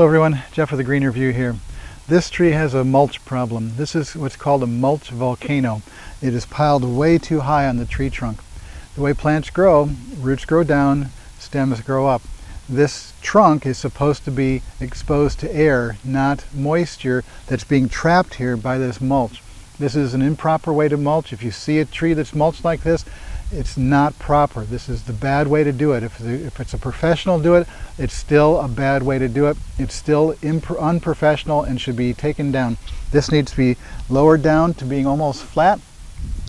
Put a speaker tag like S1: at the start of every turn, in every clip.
S1: Hello everyone, Jeff with the Green Review here. This tree has a mulch problem. This is what's called a mulch volcano. It is piled way too high on the tree trunk. The way plants grow, roots grow down, stems grow up. This trunk is supposed to be exposed to air, not moisture that's being trapped here by this mulch. This is an improper way to mulch. If you see a tree that's mulched like this, it's not proper. This is the bad way to do it. If it's a professional do it, it's still a bad way to do it. It's still unprofessional and should be taken down. This needs to be lowered down to being almost flat,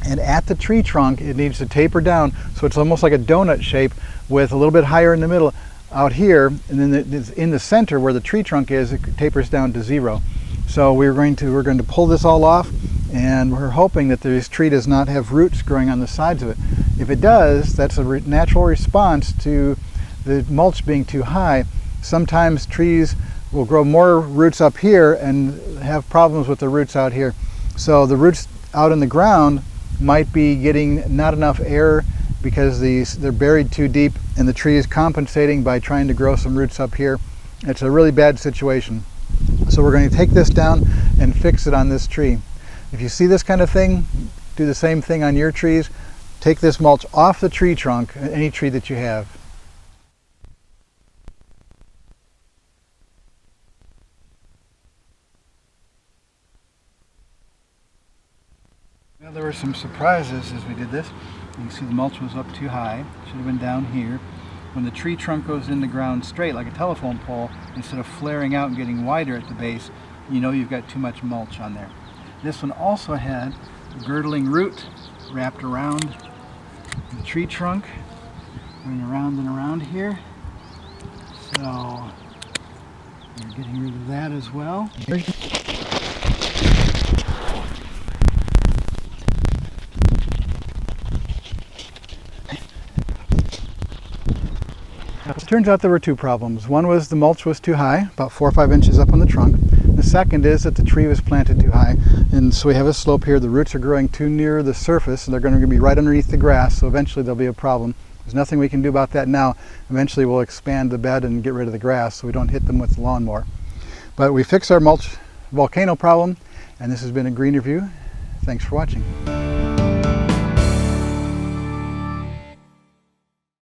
S1: and at the tree trunk it needs to taper down so it's almost like a donut shape with a little bit higher in the middle out here, and then in the center where the tree trunk is, it tapers down to zero. So we're going to pull this all off, and we're hoping that this tree does not have roots growing on the sides of it. If it does, that's a natural response to the mulch being too high. Sometimes trees will grow more roots up here and have problems with the roots out here. So the roots out in the ground might be getting not enough air because they're buried too deep, and the tree is compensating by trying to grow some roots up here. It's a really bad situation. So we're going to take this down and fix it on this tree. If you see this kind of thing, do the same thing on your trees. Take this mulch off the tree trunk, any tree that you have. Well, there were some surprises as we did this. You can see the mulch was up too high. It should have been down here. When the tree trunk goes in the ground straight like a telephone pole, instead of flaring out and getting wider at the base, you know you've got too much mulch on there. This one also had a girdling root wrapped around the tree trunk, going around and around here. So we're getting rid of that as well. It turns out there were two problems. One was the mulch was too high, about 4 or 5 inches up on the trunk. The second is that the tree was planted too high, and so we have a slope here. The roots are growing too near the surface, and they're going to be right underneath the grass, so eventually there'll be a problem. There's nothing we can do about that now. Eventually we'll expand the bed and get rid of the grass so we don't hit them with the lawnmower. But we fixed our mulch volcano problem, and this has been a Green Review. Thanks for watching.